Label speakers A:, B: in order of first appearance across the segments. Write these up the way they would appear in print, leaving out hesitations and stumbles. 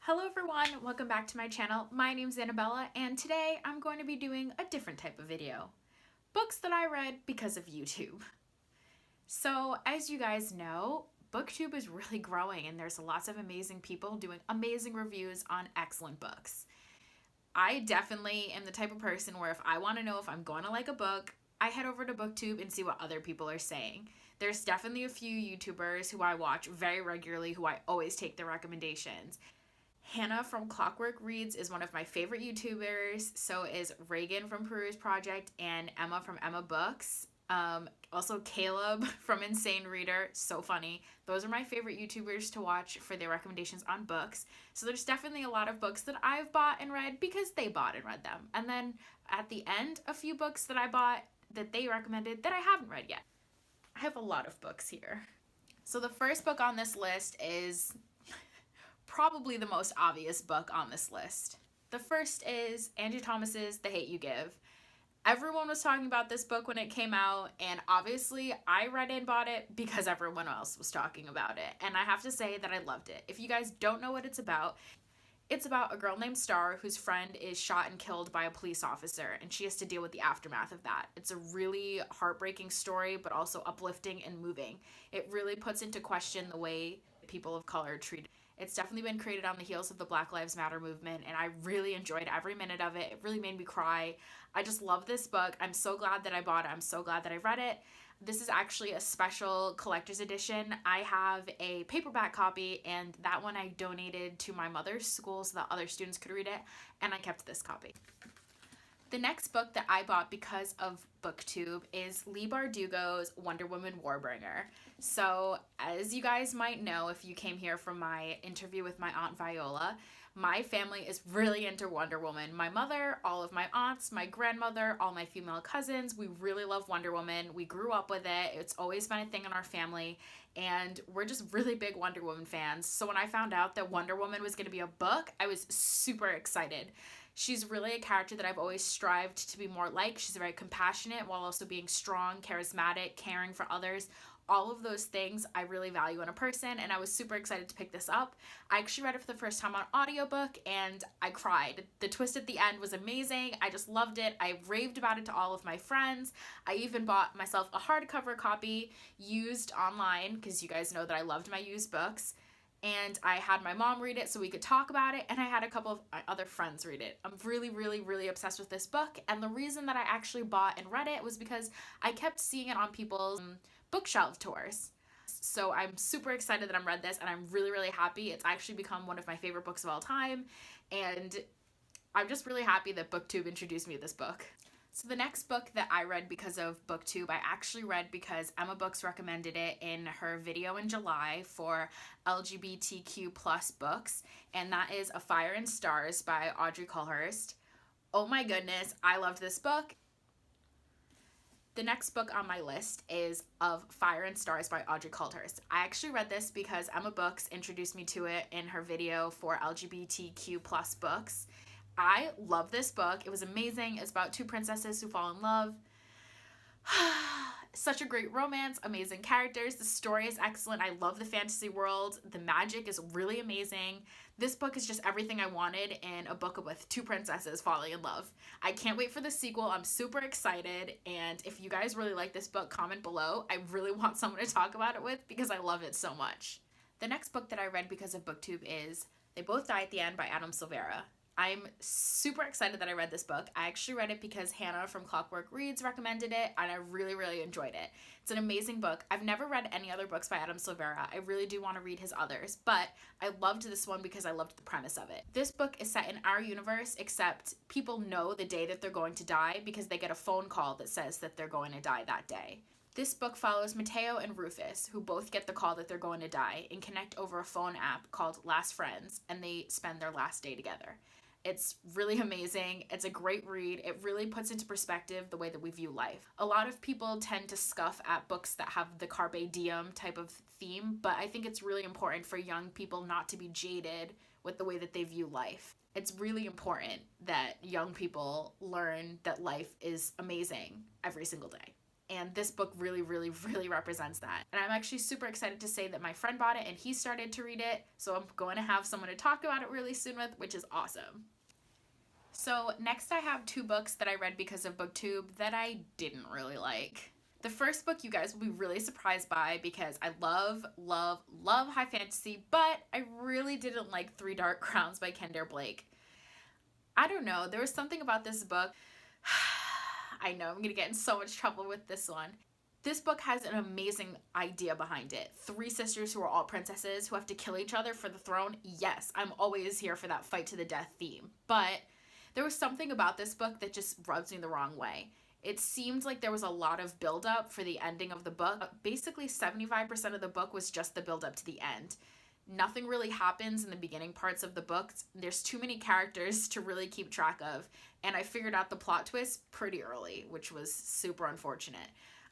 A: Hello everyone, welcome back to my channel. My name's Annabella and today I'm going to be doing a different type of video. Books that I read because of YouTube. So as you guys know, Booktube is really growing and there's lots of amazing people doing amazing reviews on excellent books. I definitely am the type of person where if I want to know if I'm going to like a book, I head over to Booktube and see what other people are saying. There's definitely a few YouTubers who I watch very regularly who I always take their recommendations. Hannah from Clockwork Reads is one of my favorite YouTubers. So is Reagan from Peruse Project and Emma from Emma Books. Also Caleb from Insane Reader, so funny. Those are my favorite YouTubers to watch for their recommendations on books. So there's definitely a lot of books that I've bought and read because they bought and read them. And then at the end, a few books that I bought that they recommended that I haven't read yet. I have a lot of books here. So the first book on this list is probably the most obvious book on this list. The first is Angie Thomas's The Hate U Give. Everyone was talking about this book when it came out, and obviously I read and bought it because everyone else was talking about it, and I have to say that I loved it. If you guys don't know what it's about a girl named Star whose friend is shot and killed by a police officer, and she has to deal with the aftermath of that. It's a really heartbreaking story, but also uplifting and moving. It really puts into question the way people of color are treated. It's definitely been created on the heels of the Black Lives Matter movement, and I really enjoyed every minute of it. It really made me cry. I just love this book. I'm so glad that I bought it. I'm so glad that I read it. This is actually a special collector's edition. I have a paperback copy, and that one I donated to my mother's school so that other students could read it, and I kept this copy. The next book that I bought because of Booktube is Leigh Bardugo's Wonder Woman Warbringer. So, as you guys might know if you came here from my interview with my Aunt Viola, my family is really into Wonder Woman. My mother, all of my aunts, my grandmother, all my female cousins, we really love Wonder Woman. We grew up with it. It's always been a thing in our family, and we're just really big Wonder Woman fans. So when I found out that Wonder Woman was going to be a book, I was super excited. She's really a character that I've always strived to be more like. She's very compassionate while also being strong, charismatic, caring for others. All of those things I really value in a person, and I was super excited to pick this up. I actually read it for the first time on audiobook, and I cried. The twist at the end was amazing. I just loved it. I raved about it to all of my friends. I even bought myself a hardcover copy used online, because you guys know that I loved my used books. And I had my mom read it so we could talk about it, and I had a couple of other friends read it. I'm really, really, really obsessed with this book, and the reason that I actually bought and read it was because I kept seeing it on people's bookshelf tours. So I'm super excited that I read this, and I'm really, really happy. It's actually become one of my favorite books of all time, and I'm just really happy that Booktube introduced me to this book. So the next book that I read because of Booktube, I actually read because Emma Books recommended it in her video in July for LGBTQ plus books, and that is A Fire and Stars by Audrey Culhurst. Oh my goodness, I loved this book. The next book on my list is Of Fire and Stars by Audrey Culhurst. I actually read this because Emma Books introduced me to it in her video for LGBTQ plus books. I love this book. It was amazing. It's about two princesses who fall in love. Such a great romance, amazing characters. The story is excellent. I love the fantasy world. The magic is really amazing. This book is just everything I wanted in a book with two princesses falling in love. I can't wait for the sequel. I'm super excited. And if you guys really like this book, comment below. I really want someone to talk about it with because I love it so much. The next book that I read because of Booktube is They Both Die at the End by Adam Silvera. I'm super excited that I read this book. I actually read it because Hannah from Clockwork Reads recommended it, and I really, really enjoyed it. It's an amazing book. I've never read any other books by Adam Silvera. I really do want to read his others, but I loved this one because I loved the premise of it. This book is set in our universe, except people know the day that they're going to die because they get a phone call that says that they're going to die that day. This book follows Mateo and Rufus, who both get the call that they're going to die, and connect over a phone app called Last Friends, and they spend their last day together. It's really amazing. It's a great read. It really puts into perspective the way that we view life. A lot of people tend to scoff at books that have the Carpe Diem type of theme, but I think it's really important for young people not to be jaded with the way that they view life. It's really important that young people learn that life is amazing every single day. And this book really, really, really represents that. And I'm actually super excited to say that my friend bought it and he started to read it. So I'm going to have someone to talk about it really soon with, which is awesome. So next I have 2 books that I read because of Booktube that I didn't really like. The first book you guys will be really surprised by because I love, love, love high fantasy, but I really didn't like Three Dark Crowns by Kendare Blake. I don't know, there was something about this book. I know I'm gonna get in so much trouble with this one. This book has an amazing idea behind it. 3 sisters who are all princesses who have to kill each other for the throne. Yes, I'm always here for that fight to the death theme. But there was something about this book that just rubs me the wrong way. It seemed like there was a lot of build-up for the ending of the book. Basically, 75% of the book was just the build-up to the end. Nothing really happens in the beginning parts of the book. There's too many characters to really keep track of, and I figured out the plot twist pretty early, which was super unfortunate.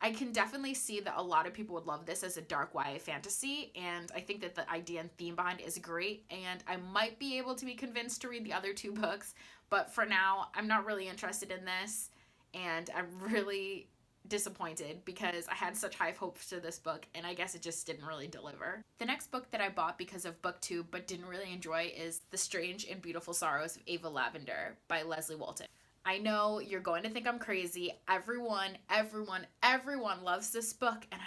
A: I can definitely see that a lot of people would love this as a dark YA fantasy, and I think that the idea and theme behind it is great, and I might be able to be convinced to read the other 2 books, but for now, I'm not really interested in this, and I'm really disappointed because I had such high hopes for this book, and I guess it just didn't really deliver. The next book that I bought because of Booktube but didn't really enjoy is The Strange and Beautiful Sorrows of Ava Lavender by Leslie Walton. I know you're going to think I'm crazy. Everyone loves this book, and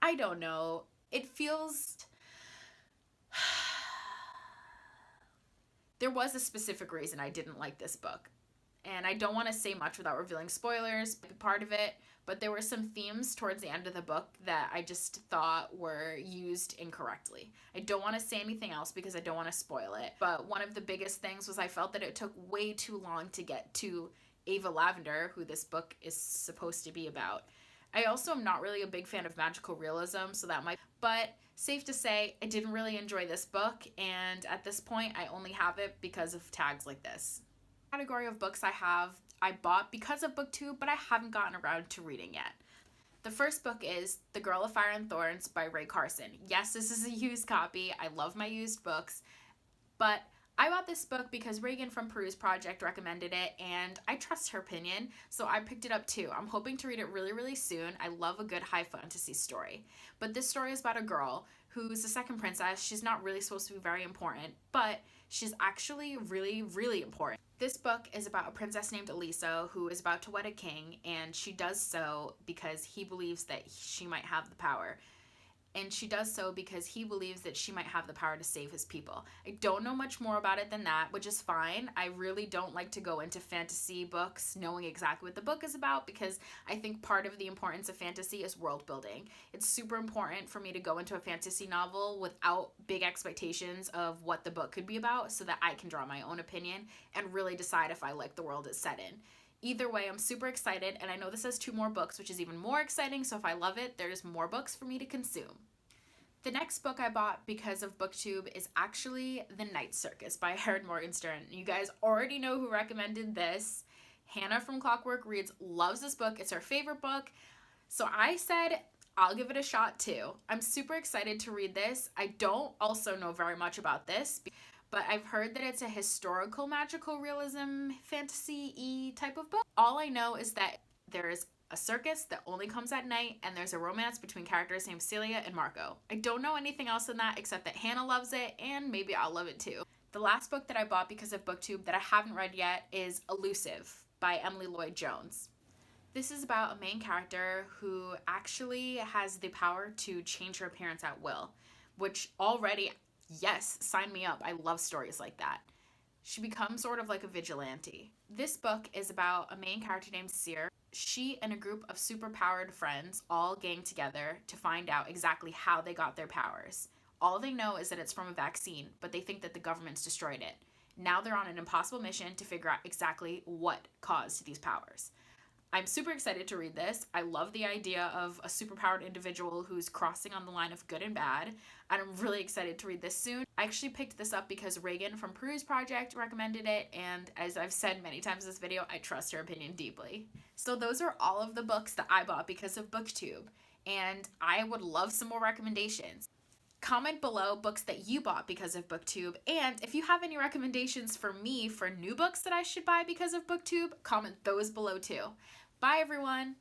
A: I don't know. It feels... There was a specific reason I didn't like this book. And I don't want to say much without revealing spoilers, part of it, but there were some themes towards the end of the book that I just thought were used incorrectly. I don't want to say anything else because I don't want to spoil it, but one of the biggest things was I felt that it took way too long to get to Ava Lavender, who this book is supposed to be about. I also am not really a big fan of magical realism, so that might, but safe to say, I didn't really enjoy this book, and at this point, I only have it because of tags like this. Category of books I bought because of Booktube, but I haven't gotten around to reading yet. The first book is The Girl of Fire and Thorns by Rae Carson. Yes, this is a used copy. I love my used books, but I bought this book because Reagan from Peruse Project recommended it, and I trust her opinion, so I picked it up too. I'm hoping to read it really, really soon. I love a good high fantasy story. But this story is about a girl who's the second princess. She's not really supposed to be very important, but she's actually really, really important. This book is about a princess named Elisa who is about to wed a king, and she does so because he believes that she might have the power. And she does so because he believes that she might have the power to save his people. I don't know much more about it than that, which is fine. I really don't like to go into fantasy books knowing exactly what the book is about because I think part of the importance of fantasy is world building. It's super important for me to go into a fantasy novel without big expectations of what the book could be about so that I can draw my own opinion and really decide if I like the world it's set in. Either way, I'm super excited, and I know this has 2 more books, which is even more exciting, so if I love it, there's more books for me to consume. The next book I bought because of Booktube is actually The Night Circus by Herod Morgenstern. You guys already know who recommended this. Hannah from Clockwork Reads loves this book. It's her favorite book. So I said I'll give it a shot too. I'm super excited to read this. I don't also know very much about this, but I've heard that it's a historical magical realism fantasy-y type of book. All I know is that there is a circus that only comes at night, and there's a romance between characters named Celia and Marco. I don't know anything else than that except that Hannah loves it, and maybe I'll love it too. The last book that I bought because of Booktube that I haven't read yet is Elusive by Emily Lloyd Jones. This is about a main character who actually has the power to change her appearance at will, which already, yes, sign me up. I love stories like that. She becomes sort of like a vigilante. This book is about a main character named Seer. She and a group of super-powered friends all gang together to find out exactly how they got their powers. All they know is that it's from a vaccine, but they think that the government's destroyed it. Now they're on an impossible mission to figure out exactly what caused these powers. I'm super excited to read this. I love the idea of a superpowered individual who's crossing on the line of good and bad, and I'm really excited to read this soon. I actually picked this up because Reagan from Peruse Project recommended it, and as I've said many times in this video, I trust her opinion deeply. So those are all of the books that I bought because of Booktube, and I would love some more recommendations. Comment below books that you bought because of Booktube, and if you have any recommendations for me for new books that I should buy because of Booktube, comment those below too. Bye, everyone!